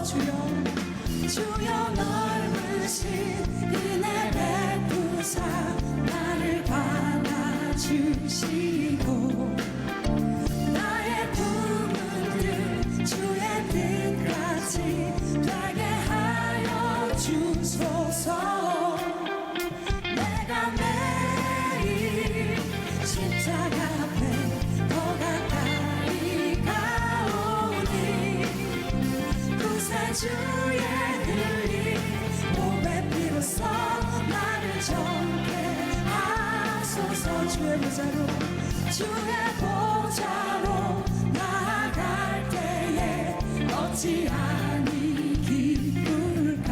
주여 넓으신 은혜 베푸사 나를 받아주시고 나의 부문들 주의 뜻같이 되게 하여 주소서. 내가 매일 십자가 앞에 더 가까이 가오니 구세주의 흘린 몸의 피로써 나를 정케 하소서. 주의 보좌로 나아갈 때에 어찌하니 기쁠까.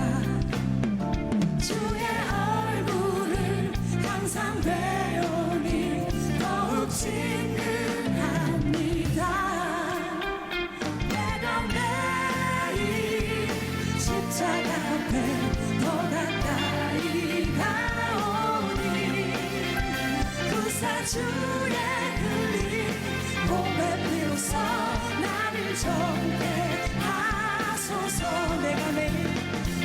주의 얼굴을 항상 배우니 더욱 친근합니다. 내가 매일 십자가 앞에 더 가까이 가오니 구세주의 흘린 몸의 피로써 나를 정케 하소서.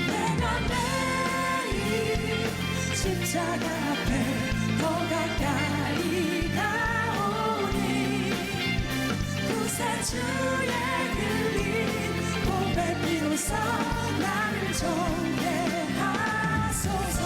내가 매일 십자가 앞에 더 가까이 가오니 구세주의 흘린 몸의 피로써 나를 정케 하소서.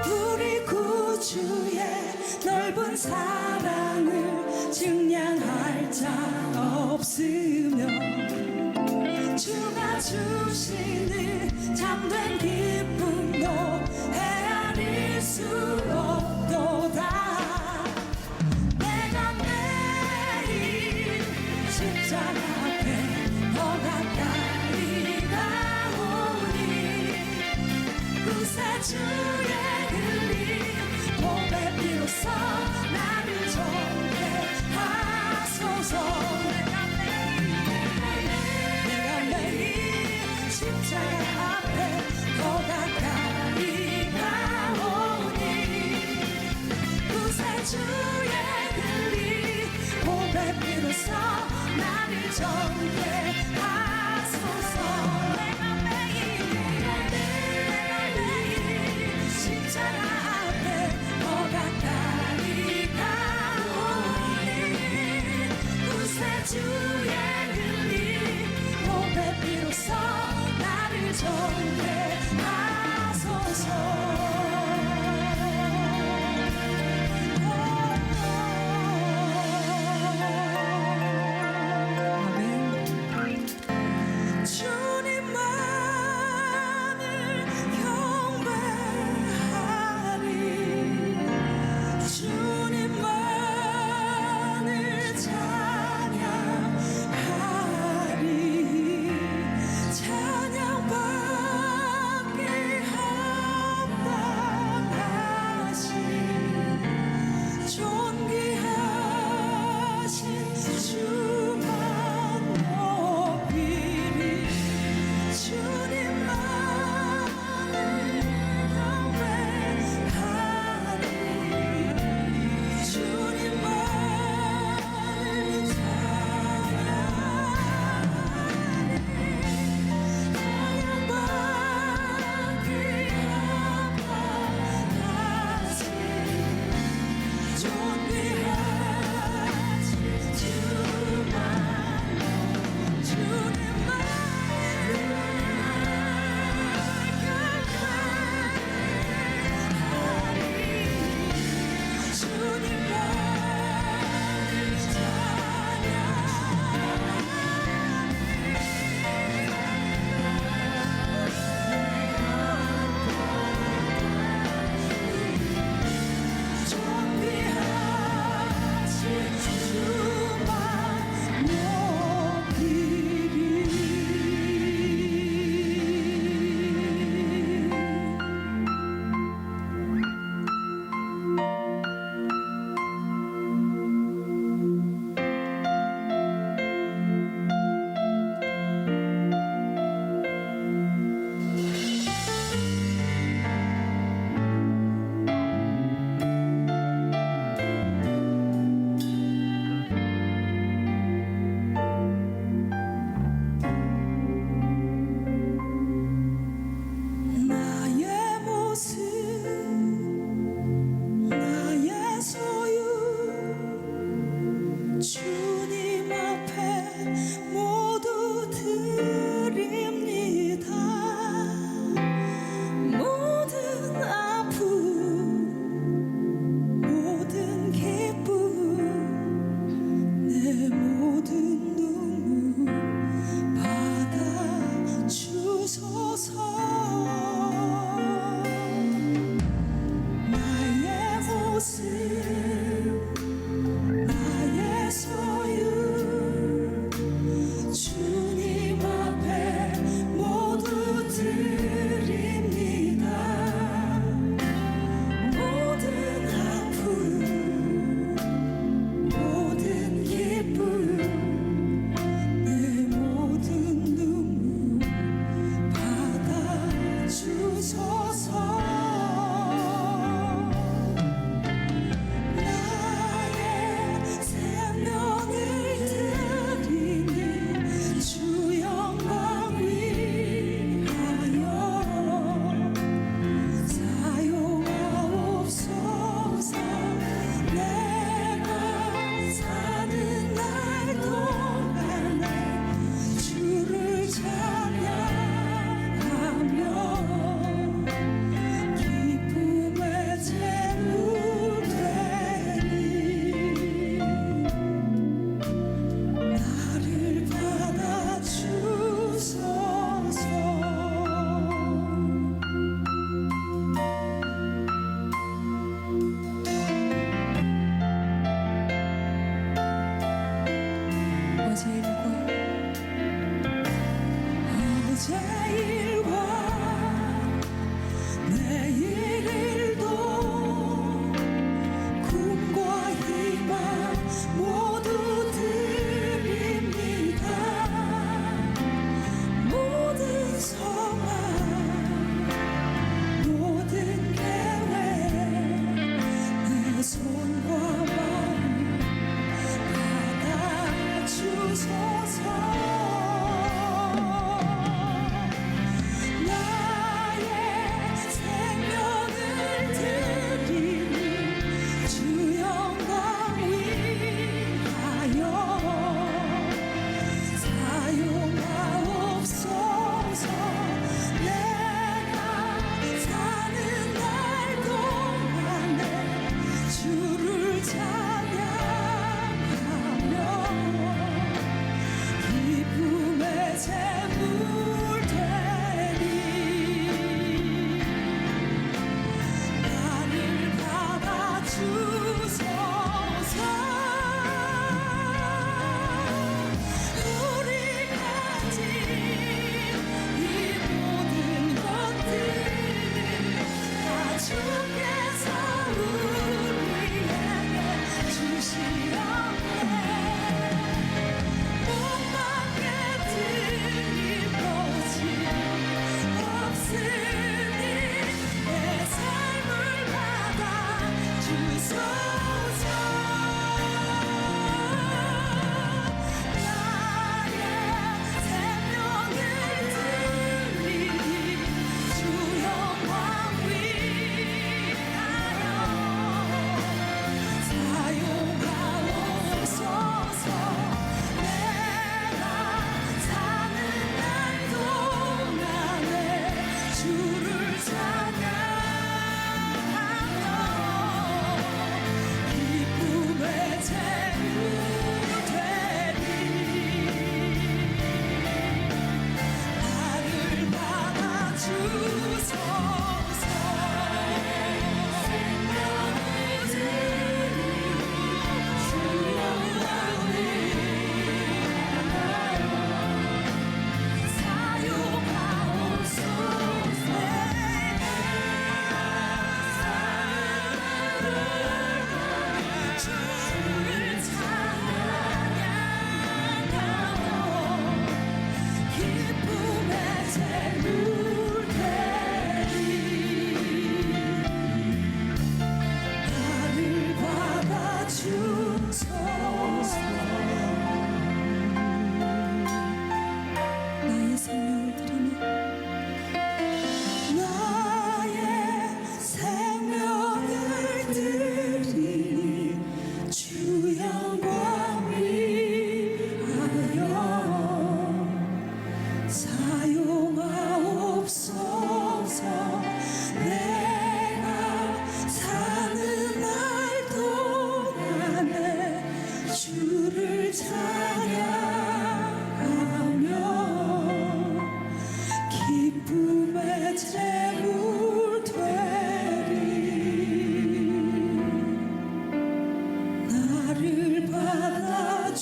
우리 구주의 넓은 사랑을 증량할 자 없으며 주가 주시는 참된 기쁨도 헤아릴 수 없도다. 내가 매일 십자가 앞에 더 가까이 구세주의 흘린 몸의 피로써 나를 정케 하소서. 내가 매일 십자가 앞에 더 가까이 가오니 구세주의 흘린 몸의 피로써 나를 정케 하소서. 십자가 앞에 더 가까이 가오니 구세주의 흘린 몸의 피로써 나를 정케 하소서. 아멘.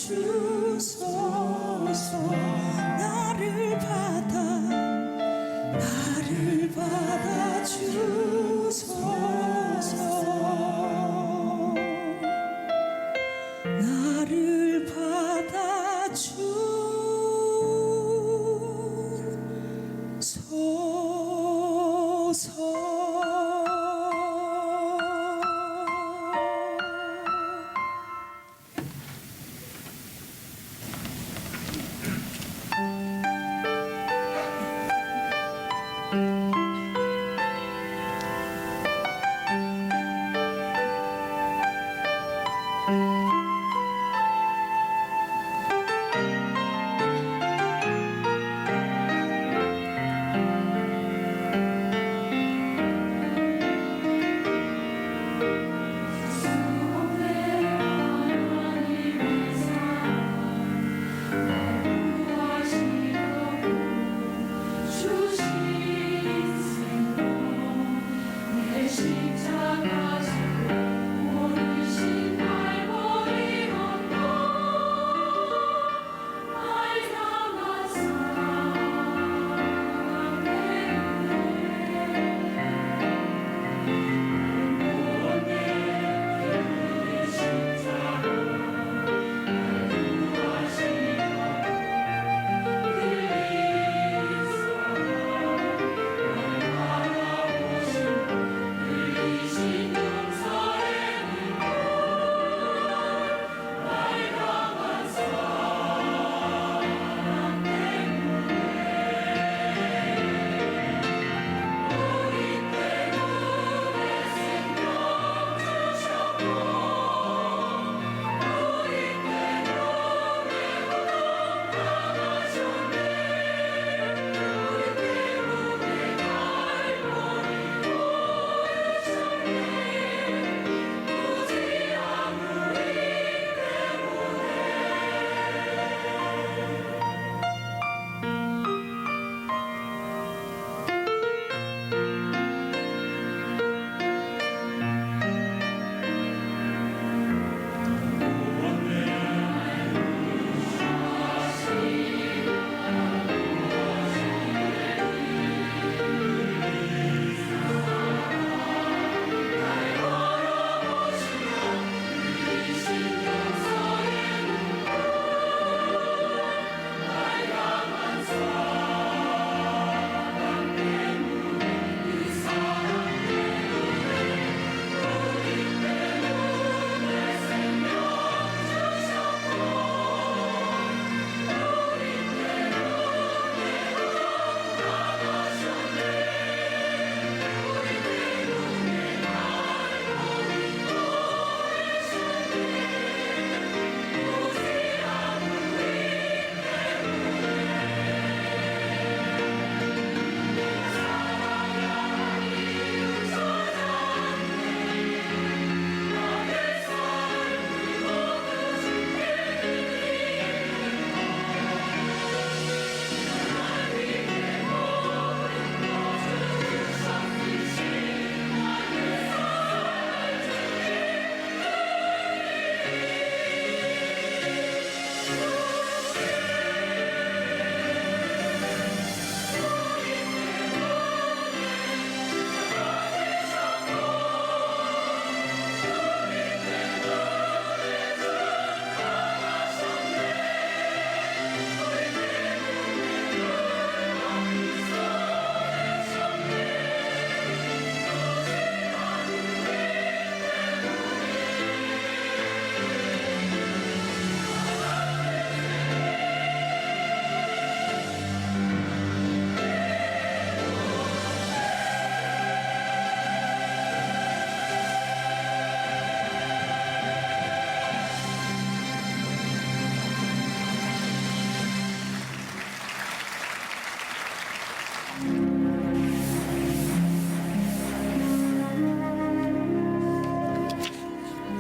주소서. 나를 받아 주소서. 나를 받아 주소서.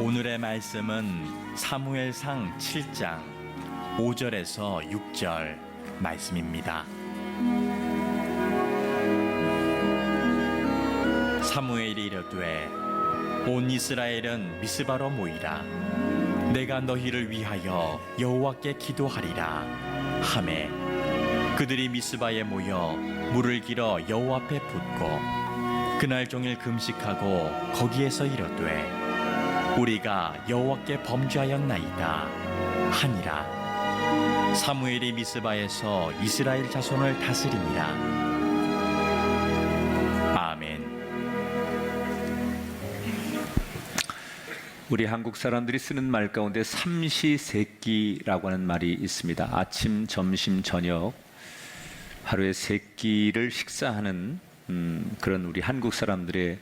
오늘의 말씀은 사무엘상 7장 5절에서 6절 말씀입니다. 사무엘이 이르되 온 이스라엘은 미스바로 모이라. 내가 너희를 위하여 여호와께 기도하리라 하매 그들이 미스바에 모여 물을 길어 여호와 앞에 붓고 그날 종일 금식하고 거기에서 이르되 우리가 여호와께 범죄하였나이다 하니라. 사무엘이 미스바에서 이스라엘 자손을 다스리니라. 아멘. 우리 한국 사람들이 쓰는 말 가운데 삼시세끼라고 하는 말이 있습니다. 아침, 점심, 저녁 하루에 세 끼를 식사하는 그런 우리 한국 사람들의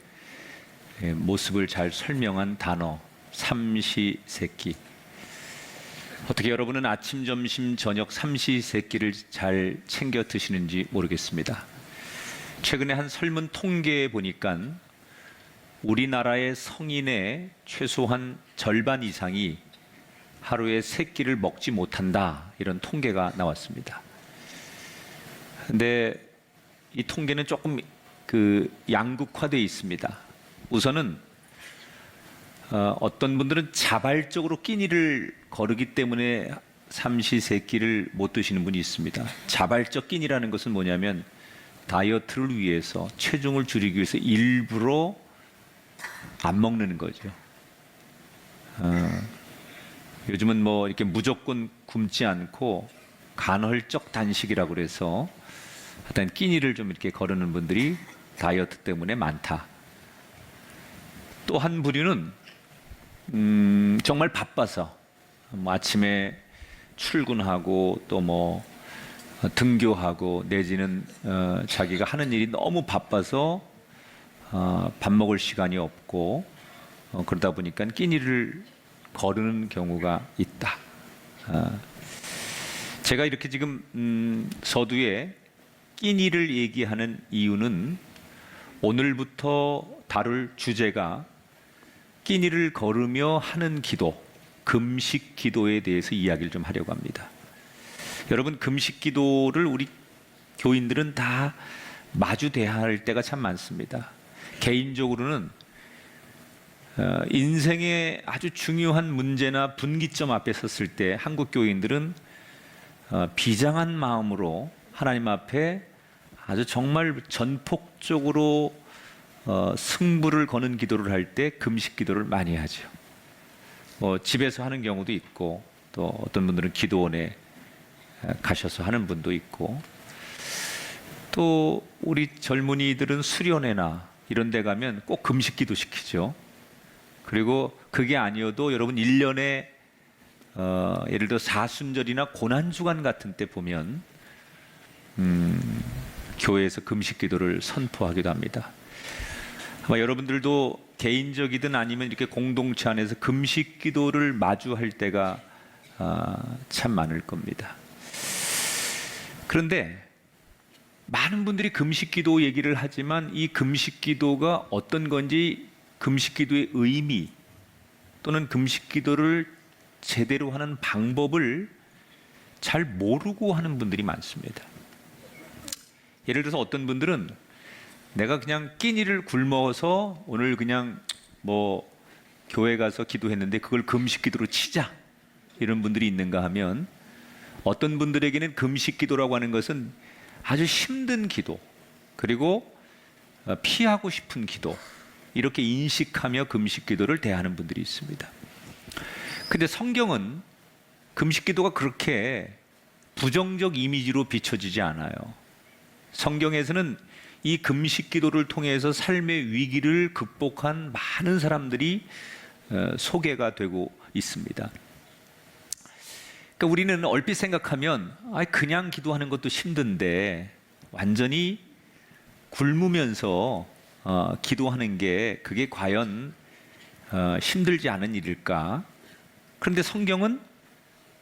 모습을 잘 설명한 단어 삼시세끼. 어떻게 여러분은 아침, 점심, 저녁 삼시세끼를 잘 챙겨 드시는지 모르겠습니다. 최근에 한 설문 통계에 보니까 우리나라의 성인의 최소한 절반 이상이 하루에 세 끼를 먹지 못한다, 이런 통계가 나왔습니다. 근데 이 통계는 조금 양극화되어 있습니다. 우선은 어떤 분들은 자발적으로 끼니를 거르기 때문에 삼시세끼를 못 드시는 분이 있습니다. 자발적 끼니라는 것은 뭐냐면 다이어트를 위해서, 체중을 줄이기 위해서 일부러 안 먹는 거죠. 요즘은 뭐 이렇게 무조건 굶지 않고 간헐적 단식이라고 그래서 하여튼 끼니를 좀 이렇게 거르는 분들이 다이어트 때문에 많다. 또 한 부류는 정말 바빠서 뭐 아침에 출근하고 또 뭐 등교하고 내지는 자기가 하는 일이 너무 바빠서 밥 먹을 시간이 없고 그러다 보니까 끼니를 거르는 경우가 있다. 제가 이렇게 지금 서두에 끼니를 얘기하는 이유는 오늘부터 다룰 주제가 끼니를 거르며 하는 기도, 금식 기도에 대해서 이야기를 좀 하려고 합니다. 여러분, 금식 기도를 우리 교인들은 다 마주 대할 때가 참 많습니다. 개인적으로는 인생의 아주 중요한 문제나 분기점 앞에 섰을 때 한국 교인들은 비장한 마음으로 하나님 앞에 아주 정말 전폭적으로 승부를 거는 기도를 할 때 금식 기도를 많이 하죠. 뭐 집에서 하는 경우도 있고 또 어떤 분들은 기도원에 가셔서 하는 분도 있고 또 우리 젊은이들은 수련회나 이런 데 가면 꼭 금식 기도 시키죠. 그리고 그게 아니어도 여러분 1년에 예를 들어 사순절이나 고난주간 같은 때 보면 교회에서 금식 기도를 선포하기도 합니다. 아마 여러분들도 개인적이든 아니면 이렇게 공동체 안에서 금식 기도를 마주할 때가 참 많을 겁니다. 그런데 많은 분들이 금식 기도 얘기를 하지만 이 금식 기도가 어떤 건지, 금식 기도의 의미 또는 금식 기도를 제대로 하는 방법을 잘 모르고 하는 분들이 많습니다. 예를 들어서 어떤 분들은 내가 그냥 끼니를 굶어서 오늘 그냥 뭐 교회 가서 기도했는데 그걸 금식 기도로 치자, 이런 분들이 있는가 하면, 어떤 분들에게는 금식 기도라고 하는 것은 아주 힘든 기도, 그리고 피하고 싶은 기도, 이렇게 인식하며 금식 기도를 대하는 분들이 있습니다. 근데 성경은 금식 기도가 그렇게 부정적 이미지로 비춰지지 않아요. 성경에서는 이 금식 기도를 통해서 삶의 위기를 극복한 많은 사람들이 소개가 되고 있습니다. 그러니까 우리는 얼핏 생각하면 그냥 기도하는 것도 힘든데 완전히 굶으면서 기도하는 게 그게 과연 힘들지 않은 일일까? 그런데 성경은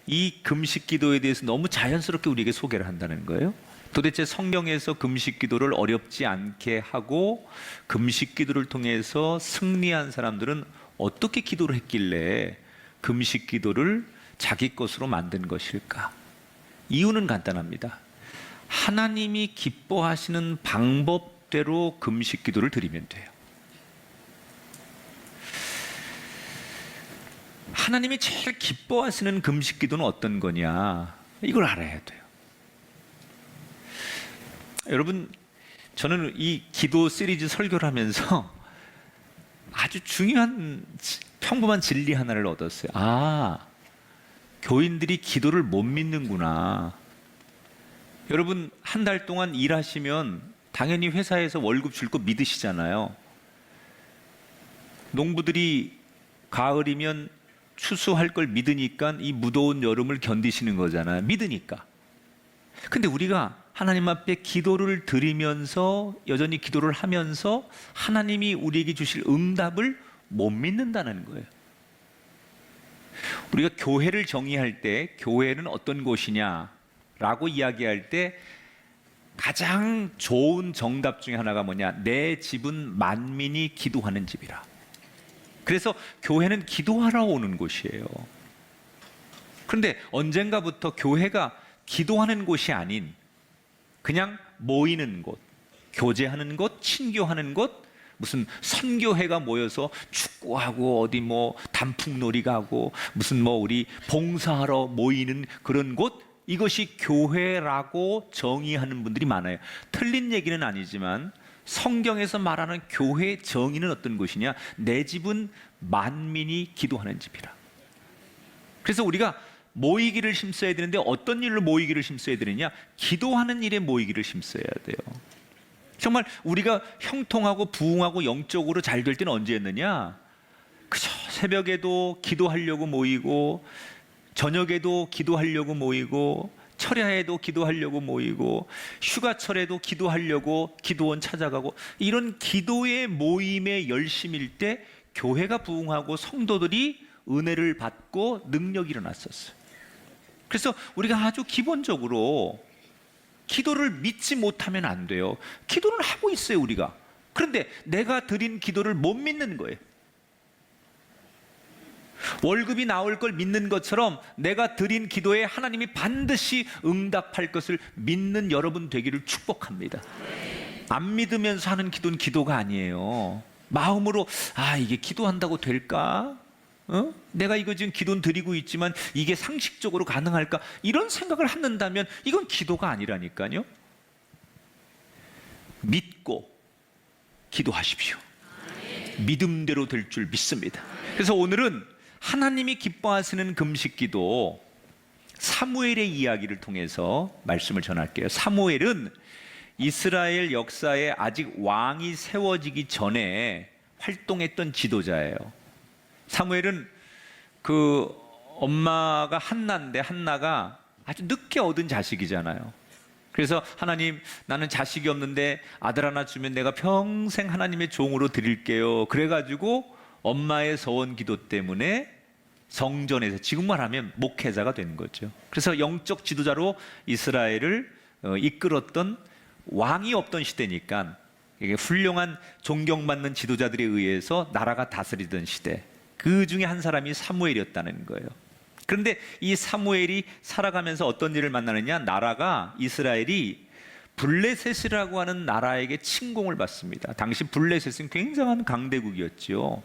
이 금식 기도에 대해서 너무 자연스럽게 우리에게 소개를 한다는 거예요. 도대체 성경에서 금식 기도를 어렵지 않게 하고 금식 기도를 통해서 승리한 사람들은 어떻게 기도를 했길래 금식 기도를 자기 것으로 만든 것일까? 이유는 간단합니다. 하나님이 기뻐하시는 방법대로 금식 기도를 드리면 돼요. 하나님이 제일 기뻐하시는 금식 기도는 어떤 거냐? 이걸 알아야 돼요. 여러분, 저는 이 기도 시리즈 설교를 하면서 아주 중요한 평범한 진리 하나를 얻었어요. 아, 교인들이 기도를 못 믿는구나. 여러분, 한 달 동안 일하시면 당연히 회사에서 월급 줄 거 믿으시잖아요. 농부들이 가을이면 추수할 걸 믿으니까 이 무더운 여름을 견디시는 거잖아요. 믿으니까. 근데 우리가 하나님 앞에 기도를 드리면서 여전히 기도를 하면서 하나님이 우리에게 주실 응답을 못 믿는다는 거예요. 우리가 교회를 정의할 때 교회는 어떤 곳이냐라고 이야기할 때 가장 좋은 정답 중에 하나가 뭐냐? 내 집은 만민이 기도하는 집이라. 그래서 교회는 기도하러 오는 곳이에요. 그런데 언젠가부터 교회가 기도하는 곳이 아닌 그냥 모이는 곳, 교제하는 곳, 친교하는 곳, 무슨 선교회가 모여서 축구하고 어디 뭐 단풍놀이 가고 무슨 뭐 우리 봉사하러 모이는 그런 곳, 이것이 교회라고 정의하는 분들이 많아요. 틀린 얘기는 아니지만 성경에서 말하는 교회의 정의는 어떤 곳이냐? 내 집은 만민이 기도하는 집이라. 그래서 우리가 모이기를 힘써야 되는데 어떤 일로 모이기를 힘써야 되느냐? 기도하는 일에 모이기를 힘써야 돼요. 정말 우리가 형통하고 부흥하고 영적으로 잘 될 때는 언제였느냐? 그저 새벽에도 기도하려고 모이고 저녁에도 기도하려고 모이고 철야에도 기도하려고 모이고 휴가철에도 기도하려고 기도원 찾아가고 이런 기도의 모임의 열심일 때 교회가 부흥하고 성도들이 은혜를 받고 능력이 일어났었어요. 그래서 우리가 아주 기본적으로 기도를 믿지 못하면 안 돼요. 기도를 하고 있어요, 우리가. 그런데 내가 드린 기도를 못 믿는 거예요. 월급이 나올 걸 믿는 것처럼 내가 드린 기도에 하나님이 반드시 응답할 것을 믿는 여러분 되기를 축복합니다. 안 믿으면서 하는 기도는 기도가 아니에요. 마음으로 이게 기도한다고 될까? 내가 이거 지금 기도 드리고 있지만 이게 상식적으로 가능할까? 이런 생각을 한다면 이건 기도가 아니라니까요. 믿고 기도하십시오. 믿음대로 될 줄 믿습니다. 그래서 오늘은 하나님이 기뻐하시는 금식 기도 사무엘의 이야기를 통해서 말씀을 전할게요. 사무엘은 이스라엘 역사에 아직 왕이 세워지기 전에 활동했던 지도자예요. 사무엘은 그 엄마가 한나인데 한나가 아주 늦게 얻은 자식이잖아요. 그래서 하나님, 나는 자식이 없는데 아들 하나 주면 내가 평생 하나님의 종으로 드릴게요. 그래가지고 엄마의 서원 기도 때문에 성전에서 지금 말하면 목회자가 된 거죠. 그래서 영적 지도자로 이스라엘을 이끌었던 왕이 없던 시대니까 이게 훌륭한 존경받는 지도자들에 의해서 나라가 다스리던 시대, 그 중에 한 사람이 사무엘이었다는 거예요. 그런데 이 사무엘이 살아가면서 어떤 일을 만나느냐? 나라가, 이스라엘이 블레셋이라고 하는 나라에게 침공을 받습니다. 당시 블레셋은 굉장한 강대국이었죠.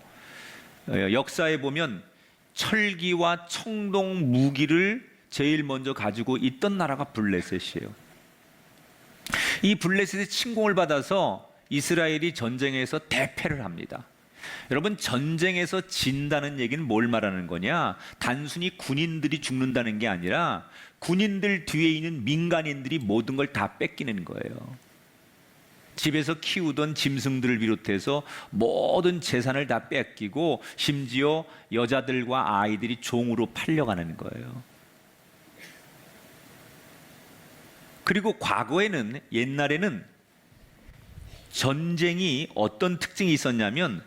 역사에 보면 철기와 청동 무기를 제일 먼저 가지고 있던 나라가 블레셋이에요. 이 블레셋의 침공을 받아서 이스라엘이 전쟁에서 대패를 합니다. 여러분, 전쟁에서 진다는 얘기는 뭘 말하는 거냐? 단순히 군인들이 죽는다는 게 아니라 군인들 뒤에 있는 민간인들이 모든 걸 다 뺏기는 거예요. 집에서 키우던 짐승들을 비롯해서 모든 재산을 다 뺏기고 심지어 여자들과 아이들이 종으로 팔려가는 거예요. 그리고 과거에는, 옛날에는 전쟁이 어떤 특징이 있었냐면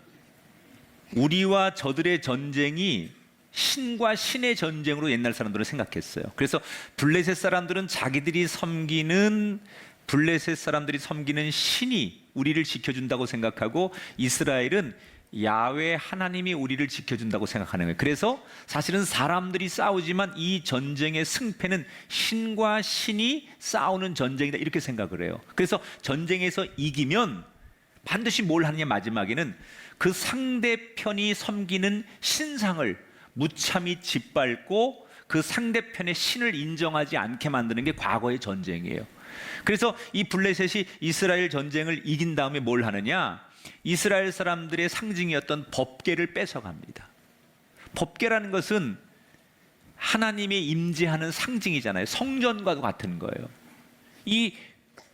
우리와 저들의 전쟁이 신과 신의 전쟁으로 옛날 사람들은 생각했어요. 그래서 블레셋 사람들은 자기들이 섬기는, 블레셋 사람들이 섬기는 신이 우리를 지켜준다고 생각하고 이스라엘은 야훼 하나님이 우리를 지켜준다고 생각하는 거예요. 그래서 사실은 사람들이 싸우지만 이 전쟁의 승패는 신과 신이 싸우는 전쟁이다, 이렇게 생각을 해요. 그래서 전쟁에서 이기면 반드시 뭘 하느냐, 마지막에는 그 상대편이 섬기는 신상을 무참히 짓밟고 그 상대편의 신을 인정하지 않게 만드는 게 과거의 전쟁이에요. 그래서 이 블레셋이 이스라엘 전쟁을 이긴 다음에 뭘 하느냐? 이스라엘 사람들의 상징이었던 법궤를 뺏어갑니다. 법궤라는 것은 하나님의 임재하는 상징이잖아요. 성전과도 같은 거예요. 이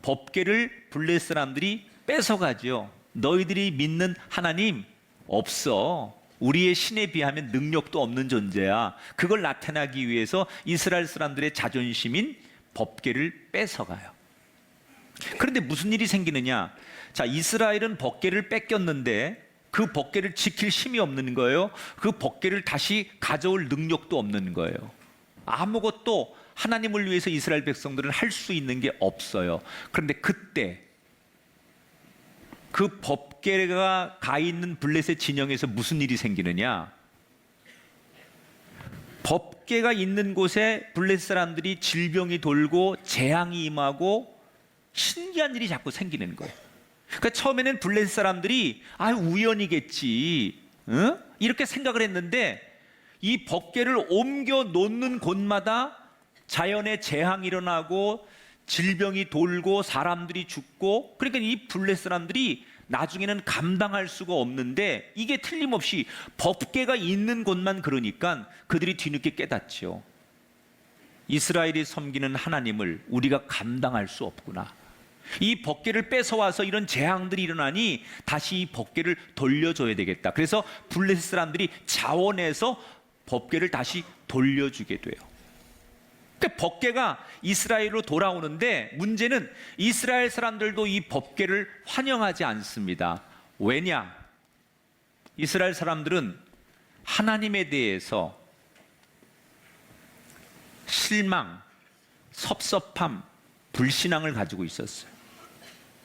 법궤를 블레셋 사람들이 뺏어가죠. 너희들이 믿는 하나님 없어. 우리의 신에 비하면 능력도 없는 존재야. 그걸 나타내기 위해서 이스라엘 사람들의 자존심인 법궤를 뺏어가요. 그런데 무슨 일이 생기느냐? 자, 이스라엘은 법궤를 뺏겼는데 그 법궤를 지킬 힘이 없는 거예요. 그 법궤를 다시 가져올 능력도 없는 거예요. 아무것도 하나님을 위해서 이스라엘 백성들은 할 수 있는 게 없어요. 그런데 그때 그 법궤가 가 있는 블레셋 진영에서 무슨 일이 생기느냐? 법궤가 있는 곳에 블레셋 사람들이 질병이 돌고 재앙이 임하고 신기한 일이 자꾸 생기는 거예요. 그러니까 처음에는 블레셋 사람들이 우연이겠지, 응? 이렇게 생각을 했는데 이 법궤를 옮겨 놓는 곳마다 자연의 재앙이 일어나고 질병이 돌고 사람들이 죽고, 그러니까 이 블레셋 사람들이 나중에는 감당할 수가 없는데 이게 틀림없이 법궤가 있는 곳만 그러니까 그들이 뒤늦게 깨닫죠. 이스라엘이 섬기는 하나님을 우리가 감당할 수 없구나. 이 법궤를 뺏어와서 이런 재앙들이 일어나니 다시 이 법궤를 돌려줘야 되겠다. 그래서 블레셋 사람들이 자원해서 법궤를 다시 돌려주게 돼요. 그러니까 법궤가 이스라엘로 돌아오는데 문제는 이스라엘 사람들도 이 법궤를 환영하지 않습니다. 왜냐? 이스라엘 사람들은 하나님에 대해서 실망, 섭섭함, 불신앙을 가지고 있었어요.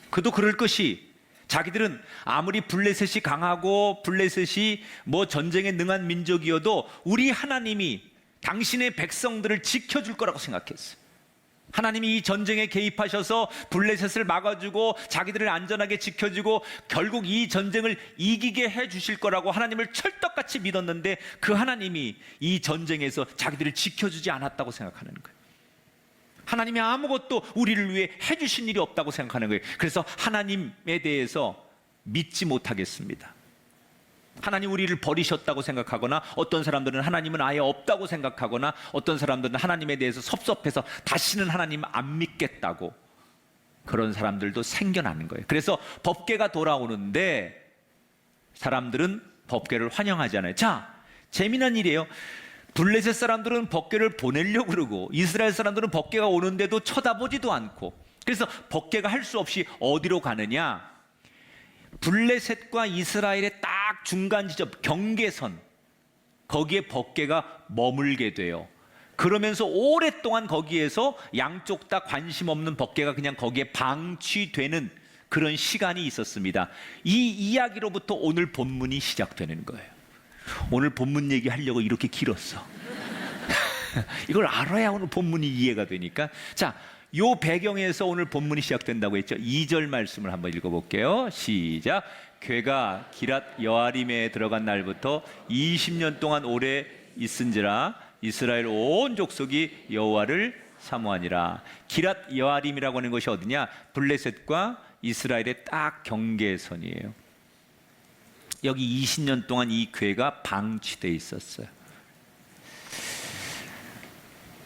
그도 그럴 것이, 자기들은 아무리 블레셋이 강하고 블레셋이 뭐 전쟁에 능한 민족이어도 우리 하나님이 당신의 백성들을 지켜줄 거라고 생각했어요. 하나님이 이 전쟁에 개입하셔서 블레셋을 막아주고 자기들을 안전하게 지켜주고 결국 이 전쟁을 이기게 해주실 거라고 하나님을 철떡같이 믿었는데 그 하나님이 이 전쟁에서 자기들을 지켜주지 않았다고 생각하는 거예요. 하나님이 아무것도 우리를 위해 해주신 일이 없다고 생각하는 거예요. 그래서 하나님에 대해서 믿지 못하겠습니다. 하나님 우리를 버리셨다고 생각하거나, 어떤 사람들은 하나님은 아예 없다고 생각하거나, 어떤 사람들은 하나님에 대해서 섭섭해서 다시는 하나님 안 믿겠다고, 그런 사람들도 생겨나는 거예요. 그래서 법궤가 돌아오는데 사람들은 법궤를 환영하지 않아요. 자, 재미난 일이에요. 블레셋 사람들은 법궤를 보내려고 그러고 이스라엘 사람들은 법궤가 오는데도 쳐다보지도 않고, 그래서 법궤가 할 수 없이 어디로 가느냐? 블레셋과 이스라엘의 딱 중간 지점, 경계선, 거기에 법궤가 머물게 돼요. 그러면서 오랫동안 거기에서 양쪽 다 관심 없는 법궤가 그냥 거기에 방치되는 그런 시간이 있었습니다. 이 이야기로부터 오늘 본문이 시작되는 거예요. 오늘 본문 얘기하려고 이렇게 길었어. 이걸 알아야 오늘 본문이 이해가 되니까. 자, 요 배경에서 오늘 본문이 시작된다고 했죠. 2절 말씀을 한번 읽어볼게요. 시작. 궤가 기랏 여아림에 들어간 날부터 20년 동안 오래 있은지라 이스라엘 온 족속이 여호와를 사모하니라. 기랏 여아림이라고 하는 것이 어디냐? 블레셋과 이스라엘의 딱 경계선이에요. 여기 20년 동안 이 궤가 방치되어 있었어요.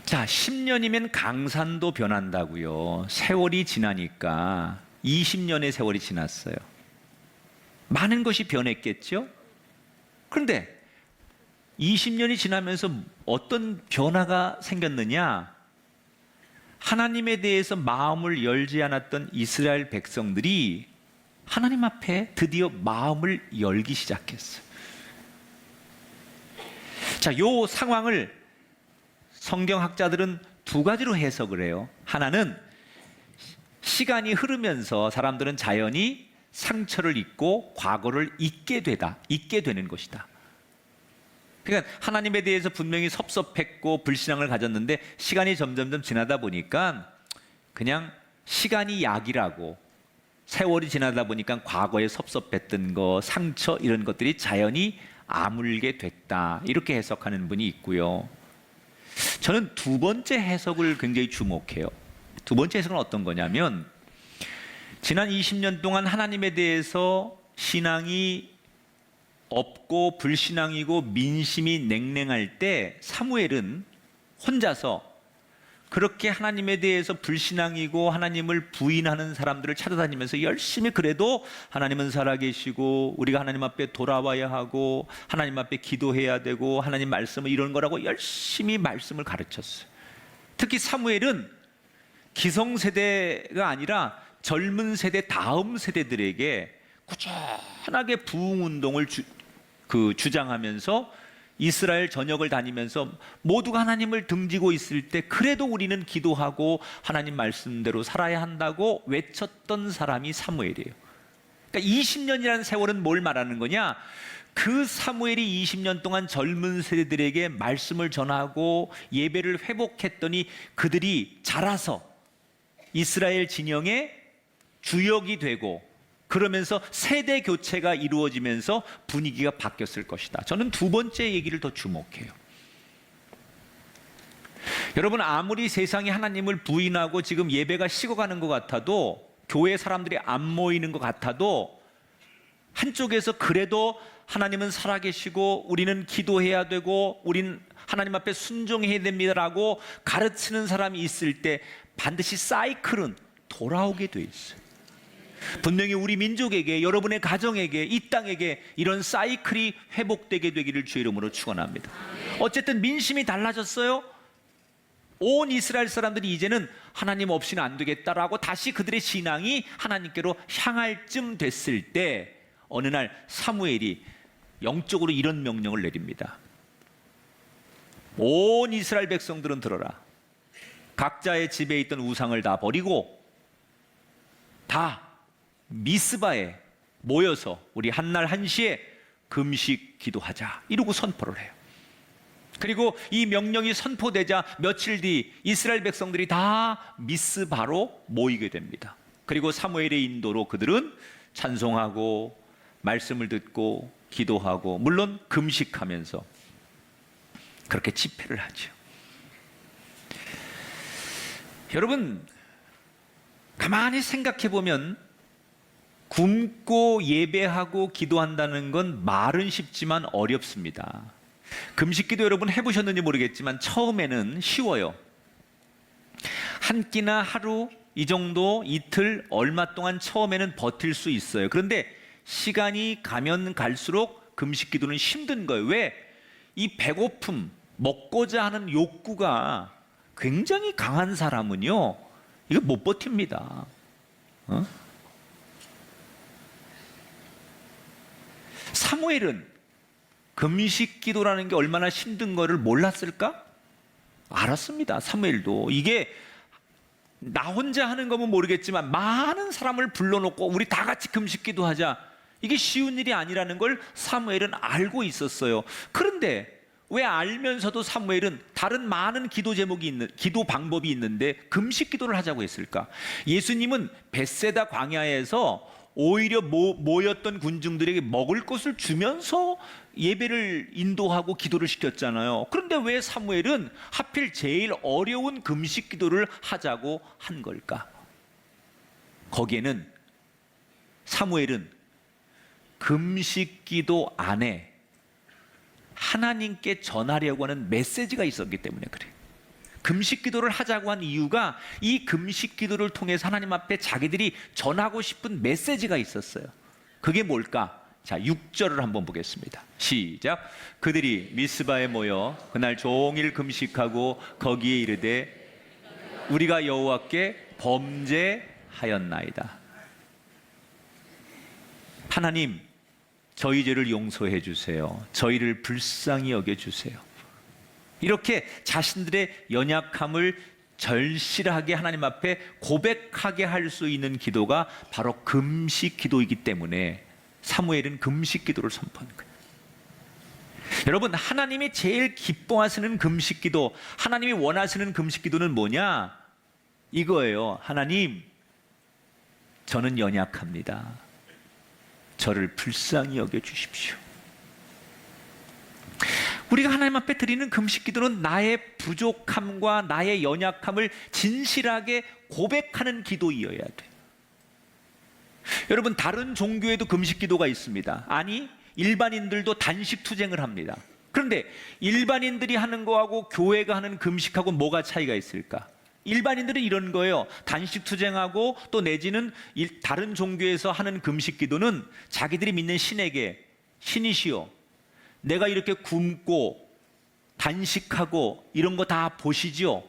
자, 10년이면 강산도 변한다고요. 세월이 지나니까 20년의 세월이 지났어요. 많은 것이 변했겠죠? 그런데 20년이 지나면서 어떤 변화가 생겼느냐? 하나님에 대해서 마음을 열지 않았던 이스라엘 백성들이 하나님 앞에 드디어 마음을 열기 시작했어요. 자, 요 상황을 성경학자들은 두 가지로 해석을 해요. 하나는 시간이 흐르면서 사람들은 자연히 상처를 입고 과거를 잊게 되는 것이다. 그러니까 하나님에 대해서 분명히 섭섭했고 불신앙을 가졌는데 시간이 점점점 지나다 보니까 그냥 시간이 약이라고, 세월이 지나다 보니까 과거에 섭섭했던 거, 상처 이런 것들이 자연히 아물게 됐다. 이렇게 해석하는 분이 있고요. 저는 두 번째 해석을 굉장히 주목해요. 두 번째 해석은 어떤 거냐면 지난 20년 동안 하나님에 대해서 신앙이 없고 불신앙이고 민심이 냉랭할 때 사무엘은 혼자서 그렇게 하나님에 대해서 불신앙이고 하나님을 부인하는 사람들을 찾아다니면서 열심히 그래도 하나님은 살아계시고 우리가 하나님 앞에 돌아와야 하고 하나님 앞에 기도해야 되고 하나님 말씀은 이런 거라고 열심히 말씀을 가르쳤어요. 특히 사무엘은 기성세대가 아니라 젊은 세대 다음 세대들에게 꾸준하게 부흥운동을 주장하면서 이스라엘 전역을 다니면서 모두가 하나님을 등지고 있을 때 그래도 우리는 기도하고 하나님 말씀대로 살아야 한다고 외쳤던 사람이 사무엘이에요. 그러니까 20년이라는 세월은 뭘 말하는 거냐? 그 사무엘이 20년 동안 젊은 세대들에게 말씀을 전하고 예배를 회복했더니 그들이 자라서 이스라엘 진영의 주역이 되고 그러면서 세대 교체가 이루어지면서 분위기가 바뀌었을 것이다. 저는 두 번째 얘기를 더 주목해요. 여러분, 아무리 세상이 하나님을 부인하고 지금 예배가 식어가는 것 같아도, 교회 사람들이 안 모이는 것 같아도 한쪽에서 그래도 하나님은 살아계시고 우리는 기도해야 되고 우린 하나님 앞에 순종해야 됩니다라고 가르치는 사람이 있을 때 반드시 사이클은 돌아오게 돼 있어요. 분명히 우리 민족에게, 여러분의 가정에게, 이 땅에게 이런 사이클이 회복되게 되기를 주의 이름으로 축원합니다. 어쨌든 민심이 달라졌어요. 온 이스라엘 사람들이 이제는 하나님 없이는 안 되겠다라고 다시 그들의 신앙이 하나님께로 향할 쯤 됐을 때 어느 날 사무엘이 영적으로 이런 명령을 내립니다. 온 이스라엘 백성들은 들어라. 각자의 집에 있던 우상을 다 버리고 다 미스바에 모여서 우리 한날 한시에 금식 기도하자, 이러고 선포를 해요. 그리고 이 명령이 선포되자 며칠 뒤 이스라엘 백성들이 다 미스바로 모이게 됩니다. 그리고 사무엘의 인도로 그들은 찬송하고 말씀을 듣고 기도하고 물론 금식하면서 그렇게 집회를 하죠. 여러분, 가만히 생각해 보면 굶고 예배하고 기도한다는 건 말은 쉽지만 어렵습니다. 금식기도 여러분 해보셨는지 모르겠지만 처음에는 쉬워요. 한 끼나 하루, 이 정도, 이틀, 얼마 동안 처음에는 버틸 수 있어요. 그런데 시간이 가면 갈수록 금식기도는 힘든 거예요. 왜? 이 배고픔, 먹고자 하는 욕구가 굉장히 강한 사람은요, 이거 못 버팁니다. 사무엘은 금식 기도라는 게 얼마나 힘든 거를 몰랐을까? 알았습니다. 사무엘도. 이게 나 혼자 하는 거면 모르겠지만 많은 사람을 불러놓고 우리 다 같이 금식 기도하자, 이게 쉬운 일이 아니라는 걸 사무엘은 알고 있었어요. 그런데 왜 알면서도 사무엘은 다른 많은 기도 제목이 있는, 기도 방법이 있는데 금식 기도를 하자고 했을까? 예수님은 벳세다 광야에서 오히려 모였던 군중들에게 먹을 것을 주면서 예배를 인도하고 기도를 시켰잖아요. 그런데 왜 사무엘은 하필 제일 어려운 금식 기도를 하자고 한 걸까? 거기에는 사무엘은 금식 기도 안에 하나님께 전하려고 하는 메시지가 있었기 때문에 그래요. 금식 기도를 하자고 한 이유가 이 금식 기도를 통해서 하나님 앞에 자기들이 전하고 싶은 메시지가 있었어요. 그게 뭘까? 자, 6절을 한번 보겠습니다. 시작. 그들이 미스바에 모여 그날 종일 금식하고 거기에 이르되 우리가 여호와께 범죄하였나이다. 하나님, 저희 죄를 용서해 주세요. 저희를 불쌍히 여겨 주세요. 이렇게 자신들의 연약함을 절실하게 하나님 앞에 고백하게 할 수 있는 기도가 바로 금식 기도이기 때문에 사무엘은 금식 기도를 선포한 거예요. 여러분, 하나님이 제일 기뻐하시는 금식 기도, 하나님이 원하시는 금식 기도는 뭐냐? 이거예요. 하나님, 저는 연약합니다. 저를 불쌍히 여겨 주십시오. 우리가 하나님 앞에 드리는 금식 기도는 나의 부족함과 나의 연약함을 진실하게 고백하는 기도이어야 돼. 여러분, 다른 종교에도 금식 기도가 있습니다. 아니, 일반인들도 단식 투쟁을 합니다. 그런데 일반인들이 하는 거하고 교회가 하는 금식하고 뭐가 차이가 있을까? 일반인들은 이런 거예요. 단식 투쟁하고 또 내지는 다른 종교에서 하는 금식 기도는 자기들이 믿는 신에게, 신이시여, 내가 이렇게 굶고 단식하고 이런 거 다 보시지요.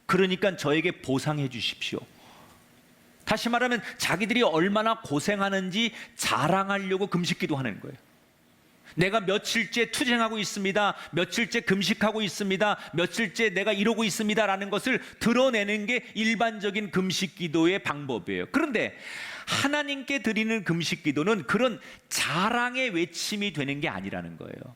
그러니까 저에게 보상해 주십시오. 다시 말하면 자기들이 얼마나 고생하는지 자랑하려고 금식 기도하는 거예요. 내가 며칠째 투쟁하고 있습니다. 며칠째 금식하고 있습니다. 며칠째 내가 이러고 있습니다. 라는 것을 드러내는 게 일반적인 금식 기도의 방법이에요. 그런데 하나님께 드리는 금식 기도는 그런 자랑의 외침이 되는 게 아니라는 거예요.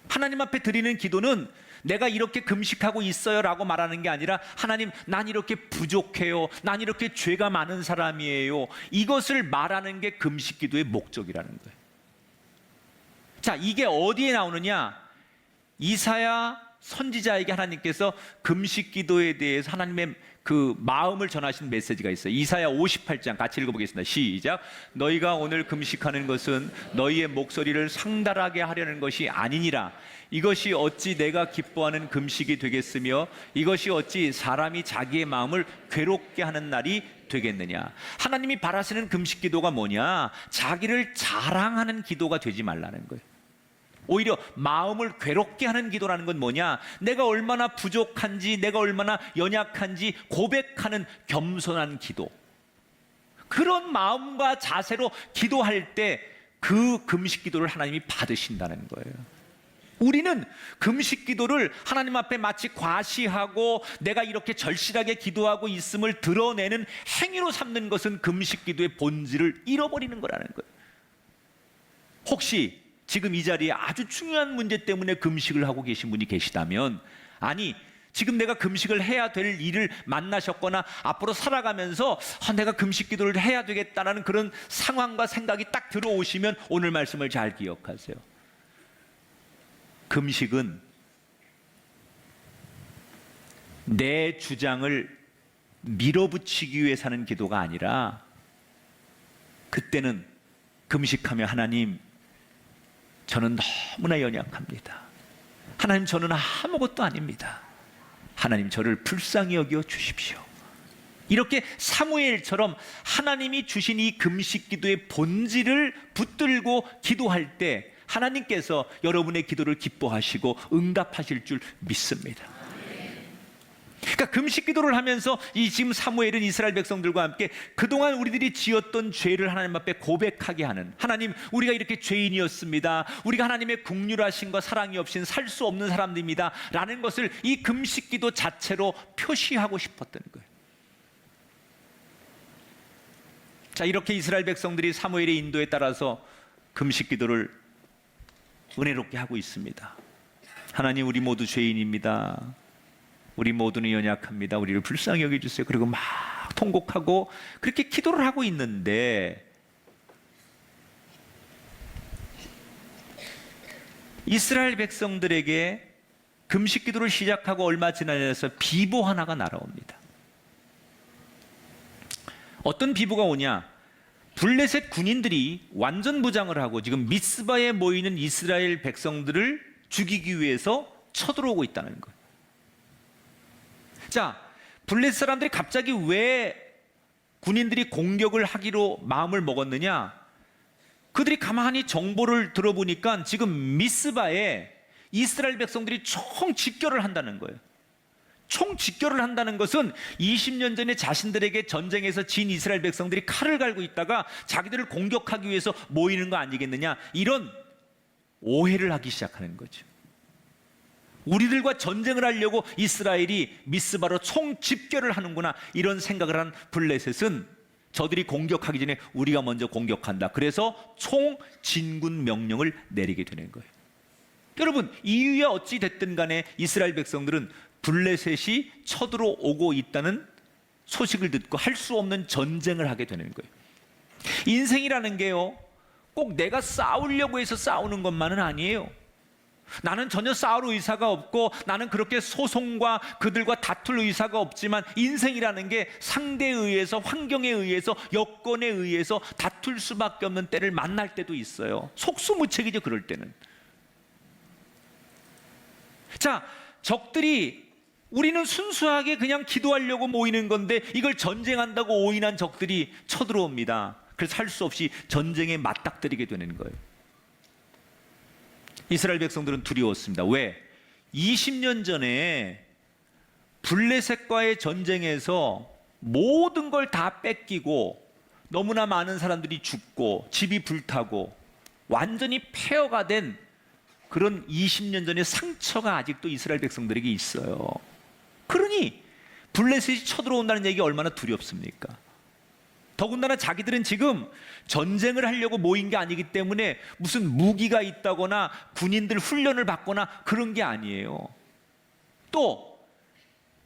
하나님 앞에 드리는 기도는 내가 이렇게 금식하고 있어요 라고 말하는 게 아니라, 하나님, 난 이렇게 부족해요, 난 이렇게 죄가 많은 사람이에요, 이것을 말하는 게 금식 기도의 목적이라는 거예요. 자, 이게 어디에 나오느냐? 이사야 선지자에게 하나님께서 금식 기도에 대해서 하나님의 그 마음을 전하신 메시지가 있어요. 이사야 58장 같이 읽어보겠습니다. 시작. 너희가 오늘 금식하는 것은 너희의 목소리를 상달하게 하려는 것이 아니니라. 이것이 어찌 내가 기뻐하는 금식이 되겠으며 이것이 어찌 사람이 자기의 마음을 괴롭게 하는 날이 되겠느냐. 하나님이 바라시는 금식 기도가 뭐냐? 자기를 자랑하는 기도가 되지 말라는 거예요. 오히려 마음을 괴롭게 하는 기도라는 건 뭐냐? 내가 얼마나 부족한지, 내가 얼마나 연약한지 고백하는 겸손한 기도. 그런 마음과 자세로 기도할 때 그 금식 기도를 하나님이 받으신다는 거예요. 우리는 금식 기도를 하나님 앞에 마치 과시하고 내가 이렇게 절실하게 기도하고 있음을 드러내는 행위로 삼는 것은 금식 기도의 본질을 잃어버리는 거라는 거예요. 혹시 지금 이 자리에 아주 중요한 문제 때문에 금식을 하고 계신 분이 계시다면, 아니, 지금 내가 금식을 해야 될 일을 만나셨거나 앞으로 살아가면서 내가 금식 기도를 해야 되겠다는 그런 상황과 생각이 딱 들어오시면 오늘 말씀을 잘 기억하세요. 금식은 내 주장을 밀어붙이기 위해 사는 기도가 아니라, 그때는 금식하며 하나님, 저는 너무나 연약합니다. 하나님, 저는 아무것도 아닙니다. 하나님, 저를 불쌍히 여겨 주십시오. 이렇게 사무엘처럼 하나님이 주신 이 금식 기도의 본질을 붙들고 기도할 때 하나님께서 여러분의 기도를 기뻐하시고 응답하실 줄 믿습니다. 그러니까 금식 기도를 하면서 이 지금 사무엘은 이스라엘 백성들과 함께 그동안 우리들이 지었던 죄를 하나님 앞에 고백하게 하는, 하나님, 우리가 이렇게 죄인이었습니다, 우리가 하나님의 긍휼하심과 사랑이 없인 살 수 없는 사람들입니다 라는 것을 이 금식 기도 자체로 표시하고 싶었던 거예요. 자, 이렇게 이스라엘 백성들이 사무엘의 인도에 따라서 금식 기도를 은혜롭게 하고 있습니다. 하나님, 우리 모두 죄인입니다. 우리 모두는 연약합니다. 우리를 불쌍히 여겨주세요. 그리고 막 통곡하고 그렇게 기도를 하고 있는데, 이스라엘 백성들에게 금식 기도를 시작하고 얼마 지나서 비보 하나가 날아옵니다. 어떤 비보가 오냐? 블레셋 군인들이 완전 무장을 하고 지금 미스바에 모이는 이스라엘 백성들을 죽이기 위해서 쳐들어오고 있다는 거예요. 자, 블레셋 사람들이 갑자기 왜 군인들이 공격을 하기로 마음을 먹었느냐? 그들이 가만히 정보를 들어보니까 지금 미스바에 이스라엘 백성들이 총 집결을 한다는 거예요. 총 집결을 한다는 것은 20년 전에 자신들에게 전쟁에서 진 이스라엘 백성들이 칼을 갈고 있다가 자기들을 공격하기 위해서 모이는 거 아니겠느냐, 이런 오해를 하기 시작하는 거죠. 우리들과 전쟁을 하려고 이스라엘이 미스바로 총 집결을 하는구나, 이런 생각을 한 블레셋은 저들이 공격하기 전에 우리가 먼저 공격한다, 그래서 총 진군 명령을 내리게 되는 거예요. 여러분, 이유야 어찌 됐든 간에 이스라엘 백성들은 블레셋이 쳐들어오고 있다는 소식을 듣고 할 수 없는 전쟁을 하게 되는 거예요. 인생이라는 게요, 꼭 내가 싸우려고 해서 싸우는 것만은 아니에요. 나는 전혀 싸울 의사가 없고 나는 그렇게 소송과 그들과 다툴 의사가 없지만 인생이라는 게 상대에 의해서, 환경에 의해서, 여건에 의해서 다툴 수밖에 없는 때를 만날 때도 있어요. 속수무책이죠, 그럴 때는. 자, 적들이, 우리는 순수하게 그냥 기도하려고 모이는 건데 이걸 전쟁한다고 오인한 적들이 쳐들어옵니다. 그래서 할 수 없이 전쟁에 맞닥뜨리게 되는 거예요. 이스라엘 백성들은 두려웠습니다. 왜? 20년 전에 블레셋과의 전쟁에서 모든 걸 다 뺏기고 너무나 많은 사람들이 죽고 집이 불타고 완전히 폐허가 된 그런 20년 전의 상처가 아직도 이스라엘 백성들에게 있어요. 그러니 블레셋이 쳐들어온다는 얘기가 얼마나 두렵습니까? 더군다나 자기들은 지금 전쟁을 하려고 모인 게 아니기 때문에 무슨 무기가 있다거나 군인들 훈련을 받거나 그런 게 아니에요. 또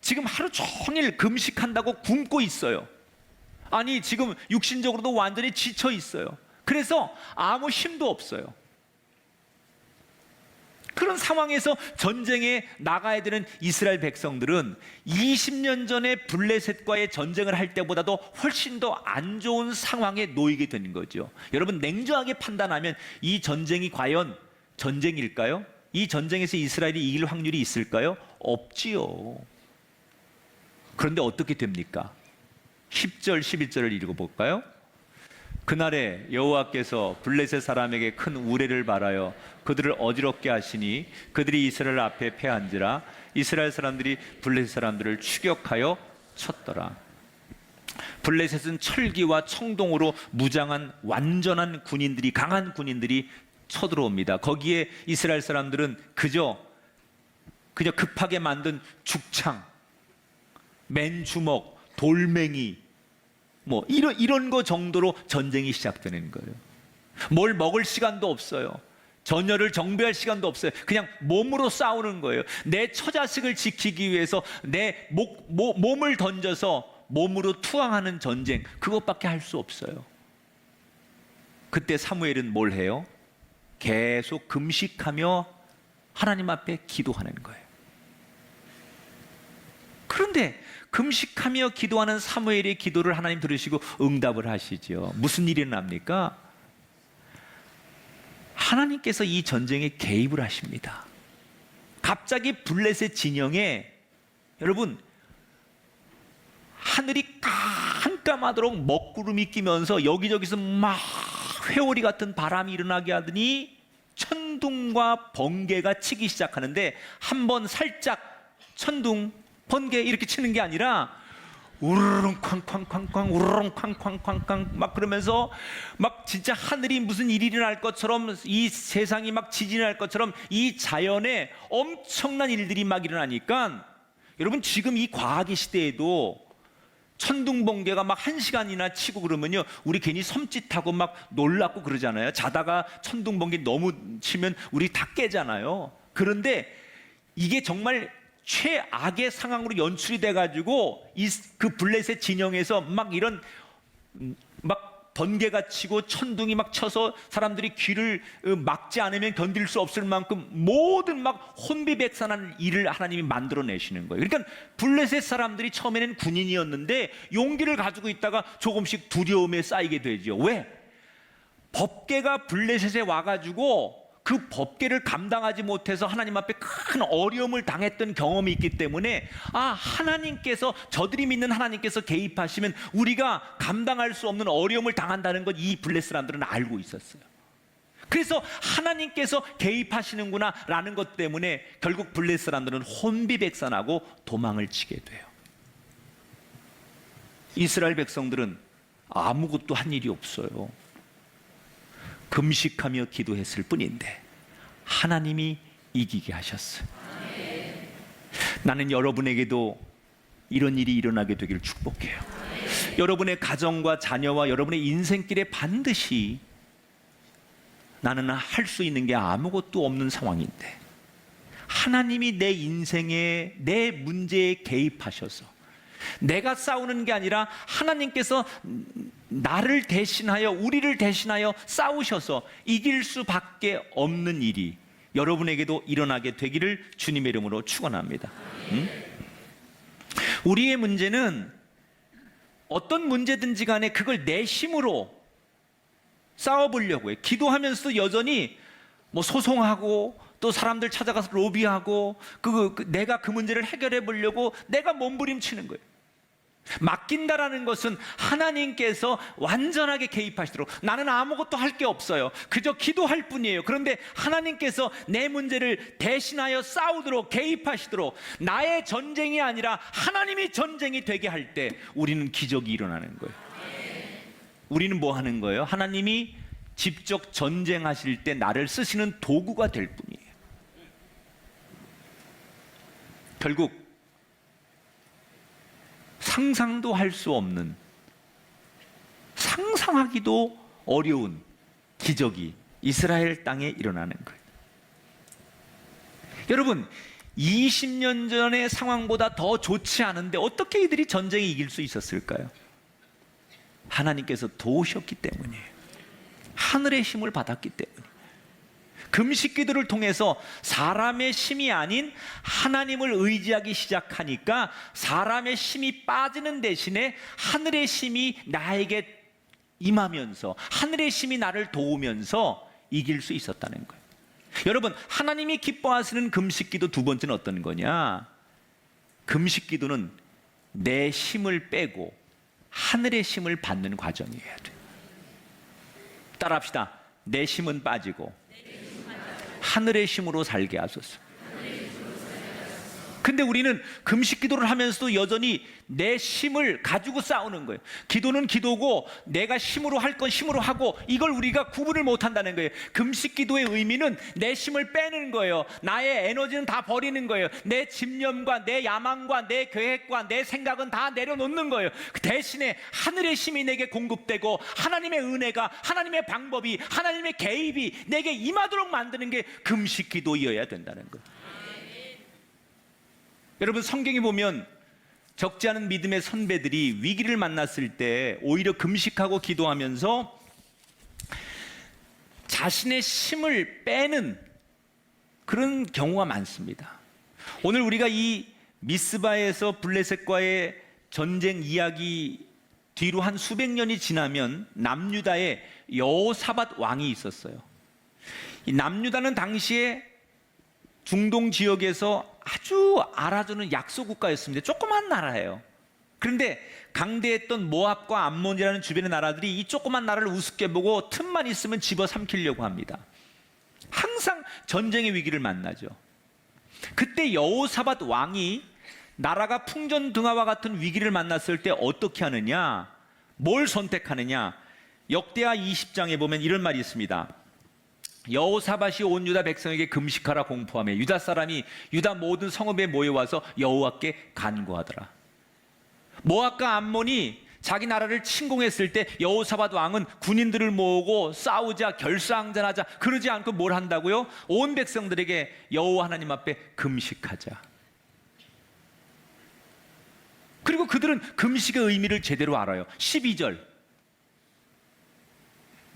지금 하루 종일 금식한다고 굶고 있어요. 아니, 지금 육신적으로도 완전히 지쳐 있어요. 그래서 아무 힘도 없어요. 그런 상황에서 전쟁에 나가야 되는 이스라엘 백성들은 20년 전에 블레셋과의 전쟁을 할 때보다도 훨씬 더 안 좋은 상황에 놓이게 되는 거죠. 여러분, 냉정하게 판단하면 이 전쟁이 과연 전쟁일까요? 이 전쟁에서 이스라엘이 이길 확률이 있을까요? 없지요. 그런데 어떻게 됩니까? 10절, 11절을 읽어볼까요? 그날에 여호와께서 블레셋 사람에게 큰 우레를 발하여 그들을 어지럽게 하시니 그들이 이스라엘 앞에 패한지라. 이스라엘 사람들이 블레셋 사람들을 추격하여 쳤더라. 블레셋은 철기와 청동으로 무장한 완전한 군인들이, 강한 군인들이 쳐들어옵니다. 거기에 이스라엘 사람들은 그저 급하게 만든 죽창, 맨주먹, 돌멩이 이런 거 정도로 전쟁이 시작되는 거예요. 뭘 먹을 시간도 없어요. 전열을 정비할 시간도 없어요. 그냥 몸으로 싸우는 거예요. 내 처자식을 지키기 위해서 내 몸을 던져서 몸으로 투항하는 전쟁, 그것밖에 할 수 없어요. 그때 사무엘은 뭘 해요? 계속 금식하며 하나님 앞에 기도하는 거예요. 그런데 금식하며 기도하는 사무엘의 기도를 하나님 들으시고 응답을 하시죠. 무슨 일이 일어납니까? 하나님께서 이 전쟁에 개입을 하십니다. 갑자기 블레셋 진영에, 여러분, 하늘이 깜깜하도록 먹구름이 끼면서 여기저기서 막 회오리 같은 바람이 일어나게 하더니 천둥과 번개가 치기 시작하는데, 한번 살짝 천둥, 번개 이렇게 치는 게 아니라 우르릉 쾅쾅쾅쾅 우르릉 쾅쾅쾅쾅 막 그러면서 막 진짜 하늘이 무슨 일이 일어날 것처럼, 이 세상이 막 지진이 날 것처럼 이 자연에 엄청난 일들이 막 일어나니까, 여러분, 지금 이 과학의 시대에도 천둥 번개가 막 1시간이나 치고 그러면요, 우리 괜히 섬찟하고 막 놀랍고 그러잖아요. 자다가 천둥 번개 너무 치면 우리 다 깨잖아요. 그런데 이게 정말 최악의 상황으로 연출이 돼가지고 그 블레셋 진영에서 막 이런 막 번개가 치고 천둥이 막 쳐서 사람들이 귀를 막지 않으면 견딜 수 없을 만큼 모든 막 혼비백산한 일을 하나님이 만들어내시는 거예요. 그러니까 블레셋 사람들이 처음에는 군인이었는데 용기를 가지고 있다가 조금씩 두려움에 쌓이게 되죠. 왜? 법궤가 블레셋에 와가지고 그 법궤를 감당하지 못해서 하나님 앞에 큰 어려움을 당했던 경험이 있기 때문에, 하나님께서, 저들이 믿는 하나님께서 개입하시면 우리가 감당할 수 없는 어려움을 당한다는 것, 이 블레셋 사람들은 알고 있었어요. 그래서 하나님께서 개입하시는구나 라는 것 때문에 결국 블레셋 사람들은 혼비백산하고 도망을 치게 돼요. 이스라엘 백성들은 아무것도 한 일이 없어요. 금식하며 기도했을 뿐인데 하나님이 이기게 하셨어요. 나는 여러분에게도 이런 일이 일어나게 되기를 축복해요. 여러분의 가정과 자녀와 여러분의 인생길에 반드시 나는 할 수 있는 게 아무것도 없는 상황인데 하나님이 내 인생에, 내 문제에 개입하셔서 내가 싸우는 게 아니라 하나님께서 나를 대신하여, 우리를 대신하여 싸우셔서 이길 수밖에 없는 일이 여러분에게도 일어나게 되기를 주님의 이름으로 축원합니다. 우리의 문제는 어떤 문제든지 간에 그걸 내 힘으로 싸워보려고 해요. 기도하면서도 여전히 뭐 소송하고 또 사람들 찾아가서 로비하고 내가 그 문제를 해결해 보려고 내가 몸부림치는 거예요. 맡긴다라는 것은 하나님께서 완전하게 개입하시도록, 나는 아무것도 할 게 없어요. 그저 기도할 뿐이에요. 그런데 하나님께서 내 문제를 대신하여 싸우도록 개입하시도록, 나의 전쟁이 아니라 하나님이 전쟁이 되게 할 때 우리는 기적이 일어나는 거예요. 우리는 뭐 하는 거예요? 하나님이 직접 전쟁하실 때 나를 쓰시는 도구가 될 뿐이에요. 결국 상상도 할 수 없는, 상상하기도 어려운 기적이 이스라엘 땅에 일어나는 거예요. 여러분, 20년 전의 상황보다 더 좋지 않은데 어떻게 이들이 전쟁에 이길 수 있었을까요? 하나님께서 도우셨기 때문이에요. 하늘의 힘을 받았기 때문이에요. 금식 기도를 통해서 사람의 힘이 아닌 하나님을 의지하기 시작하니까 사람의 힘이 빠지는 대신에 하늘의 힘이 나에게 임하면서, 하늘의 힘이 나를 도우면서 이길 수 있었다는 거예요. 여러분, 하나님이 기뻐하시는 금식 기도 두 번째는 어떤 거냐? 금식 기도는 내 힘을 빼고 하늘의 힘을 받는 과정이어야 돼요. 따라합시다. 내 힘은 빠지고 하늘의 힘으로 살게 하소서. 근데 우리는 금식 기도를 하면서도 여전히 내 힘을 가지고 싸우는 거예요. 기도는 기도고 내가 힘으로 할 건 힘으로 하고, 이걸 우리가 구분을 못 한다는 거예요. 금식 기도의 의미는 내 힘을 빼는 거예요. 나의 에너지는 다 버리는 거예요. 내 집념과 내 야망과 내 계획과 내 생각은 다 내려놓는 거예요. 그 대신에 하늘의 힘이 내게 공급되고 하나님의 은혜가, 하나님의 방법이, 하나님의 개입이 내게 임하도록 만드는 게 금식 기도여야 된다는 거예요. 여러분, 성경에 보면 적지 않은 믿음의 선배들이 위기를 만났을 때 오히려 금식하고 기도하면서 자신의 힘을 빼는 그런 경우가 많습니다. 오늘 우리가 이 미스바에서 블레셋과의 전쟁 이야기 뒤로 한 수백 년이 지나면 남유다에 여호사밧 왕이 있었어요. 이 남유다는 당시에 중동 지역에서 아주 알아주는 약소 국가였습니다. 조그만 나라예요. 그런데 강대했던 모압과 암몬이라는 주변의 나라들이 이 조그만 나라를 우습게 보고 틈만 있으면 집어삼키려고 합니다. 항상 전쟁의 위기를 만나죠. 그때 여호사밧 왕이 나라가 풍전등화와 같은 위기를 만났을 때 어떻게 하느냐, 뭘 선택하느냐. 역대하 20장에 보면 이런 말이 있습니다. 여호사밧이 온 유다 백성에게 금식하라 공포하며 유다 사람이 유다 모든 성읍에 모여와서 여호와께 간구하더라. 모압과 암몬이 자기 나라를 침공했을 때 여호사밧 왕은 군인들을 모으고 싸우자, 결사항전하자, 그러지 않고 뭘 한다고요? 온 백성들에게 여호와 하나님 앞에 금식하자. 그리고 그들은 금식의 의미를 제대로 알아요. 12절,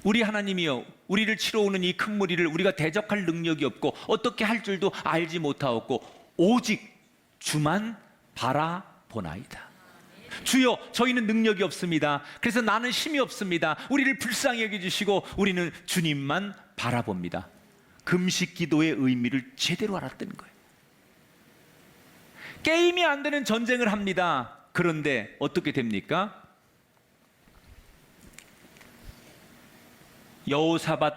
우리 하나님이여, 우리를 치러 오는 이 큰 무리를 우리가 대적할 능력이 없고 어떻게 할 줄도 알지 못하였고 오직 주만 바라보나이다. 주여, 저희는 능력이 없습니다. 그래서 나는 힘이 없습니다. 우리를 불쌍히 여겨주시고 우리는 주님만 바라봅니다. 금식 기도의 의미를 제대로 알았던 거예요. 게임이 안 되는 전쟁을 합니다. 그런데 어떻게 됩니까? 여호사밧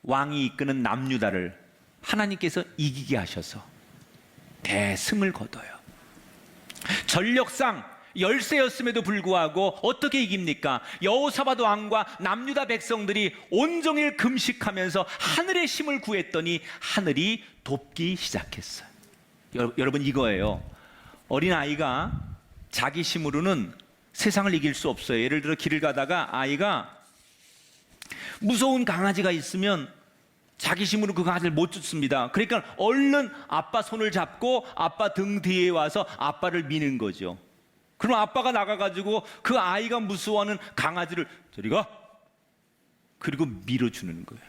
왕이 이끄는 남유다를 하나님께서 이기게 하셔서 대승을 거둬요. 전력상 열세였음에도 불구하고 어떻게 이깁니까? 여호사밧 왕과 남유다 백성들이 온종일 금식하면서 하늘의 힘을 구했더니 하늘이 돕기 시작했어요. 여러분, 이거예요. 어린아이가 자기 힘으로는 세상을 이길 수 없어요. 예를 들어 길을 가다가 아이가 무서운 강아지가 있으면 자기 힘으로 그 강아지를 못 쫓습니다. 그러니까 얼른 아빠 손을 잡고 아빠 등 뒤에 와서 아빠를 미는 거죠. 그럼 아빠가 나가가지고 그 아이가 무서워하는 강아지를 저리 가! 그리고 밀어주는 거예요.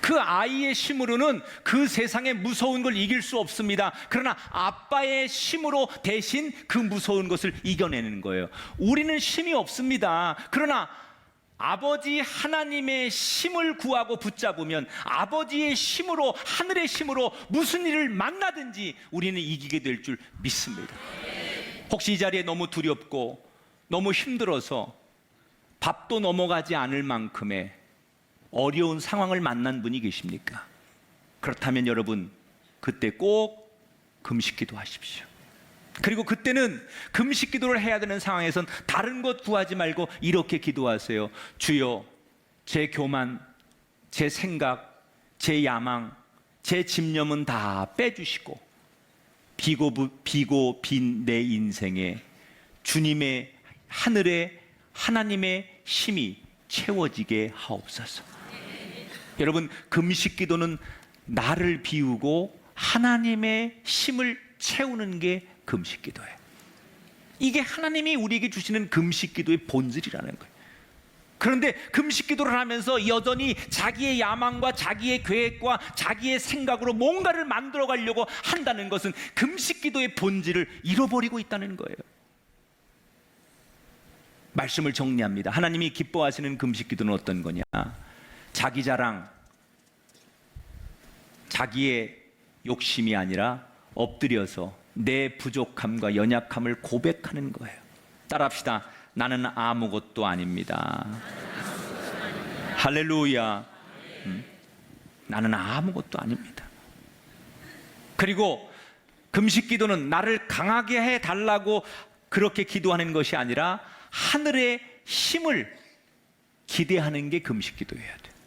그 아이의 힘으로는 그 세상의 무서운 걸 이길 수 없습니다. 그러나 아빠의 힘으로 대신 그 무서운 것을 이겨내는 거예요. 우리는 힘이 없습니다. 그러나 아버지 하나님의 힘을 구하고 붙잡으면 아버지의 힘으로, 하늘의 힘으로 무슨 일을 만나든지 우리는 이기게 될 줄 믿습니다. 혹시 이 자리에 너무 두렵고 너무 힘들어서 밥도 넘어가지 않을 만큼의 어려운 상황을 만난 분이 계십니까? 그렇다면 여러분, 그때 꼭 금식기도 하십시오. 그리고 그때는 금식기도를 해야 되는 상황에선 다른 것 구하지 말고 이렇게 기도하세요. 주여, 제 교만, 제 생각, 제 야망, 제 집념은 다 빼주시고 비고 빈 내 인생에 주님의, 하늘의 하나님의 힘이 채워지게 하옵소서. 여러분, 금식기도는 나를 비우고 하나님의 힘을 채우는 게 금식기도예요. 이게 하나님이 우리에게 주시는 금식기도의 본질이라는 거예요. 그런데 금식기도를 하면서 여전히 자기의 야망과 자기의 계획과 자기의 생각으로 뭔가를 만들어 가려고 한다는 것은 금식기도의 본질을 잃어버리고 있다는 거예요. 말씀을 정리합니다. 하나님이 기뻐하시는 금식기도는 어떤 거냐? 자기 자랑, 자기의 욕심이 아니라 엎드려서 내 부족함과 연약함을 고백하는 거예요. 따라합시다. 나는 아무것도 아닙니다. 할렐루야. 나는 아무것도 아닙니다. 그리고 금식기도는 나를 강하게 해달라고 그렇게 기도하는 것이 아니라 하늘의 힘을 기대하는 게 금식기도여야 돼요.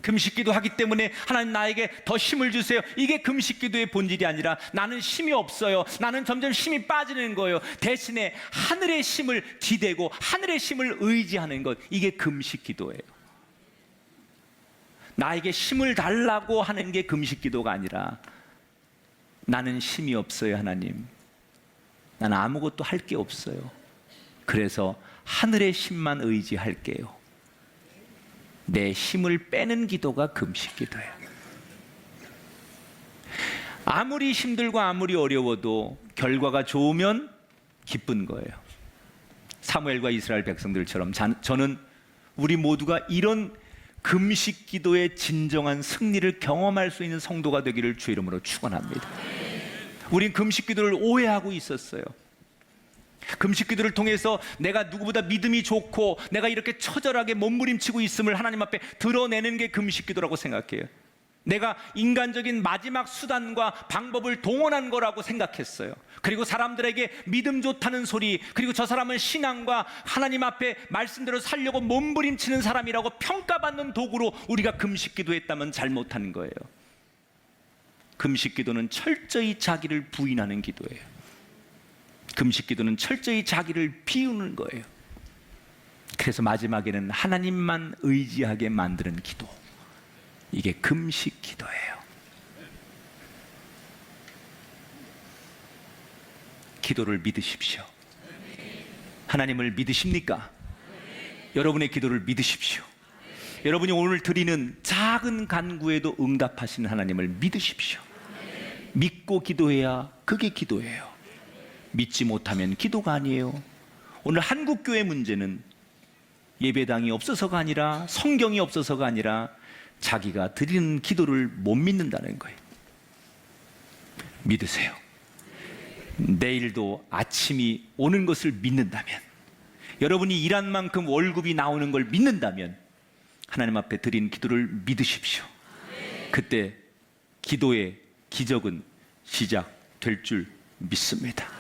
금식기도 하기 때문에 하나님 나에게 더 힘을 주세요. 이게 금식기도의 본질이 아니라 나는 힘이 없어요. 나는 점점 힘이 빠지는 거예요. 대신에 하늘의 힘을 기대고 하늘의 힘을 의지하는 것, 이게 금식기도예요. 나에게 힘을 달라고 하는 게 금식기도가 아니라 나는 힘이 없어요. 하나님, 나는 아무것도 할 게 없어요. 그래서 하늘의 힘만 의지할게요. 내 힘을 빼는 기도가 금식기도예요. 아무리 힘들고 아무리 어려워도 결과가 좋으면 기쁜 거예요. 사무엘과 이스라엘 백성들처럼 저는 우리 모두가 이런 금식기도의 진정한 승리를 경험할 수 있는 성도가 되기를 주 이름으로 축원합니다. 우린 금식기도를 오해하고 있었어요. 금식기도를 통해서 내가 누구보다 믿음이 좋고 내가 이렇게 처절하게 몸부림치고 있음을 하나님 앞에 드러내는 게 금식기도라고 생각해요. 내가 인간적인 마지막 수단과 방법을 동원한 거라고 생각했어요. 그리고 사람들에게 믿음 좋다는 소리, 그리고 저 사람은 신앙과 하나님 앞에 말씀대로 살려고 몸부림치는 사람이라고 평가받는 도구로 우리가 금식기도했다면 잘못한 거예요. 금식기도는 철저히 자기를 부인하는 기도예요. 금식기도는 철저히 자기를 비우는 거예요. 그래서 마지막에는 하나님만 의지하게 만드는 기도, 이게 금식기도예요. 기도를 믿으십시오. 하나님을 믿으십니까? 여러분의 기도를 믿으십시오. 여러분이 오늘 드리는 작은 간구에도 응답하시는 하나님을 믿으십시오. 믿고 기도해야 그게 기도예요. 믿지 못하면 기도가 아니에요. 오늘 한국교회 문제는 예배당이 없어서가 아니라 성경이 없어서가 아니라 자기가 드리는 기도를 못 믿는다는 거예요. 믿으세요. 내일도 아침이 오는 것을 믿는다면, 여러분이 일한 만큼 월급이 나오는 걸 믿는다면 하나님 앞에 드린 기도를 믿으십시오. 그때 기도의 기적은 시작될 줄 믿습니다.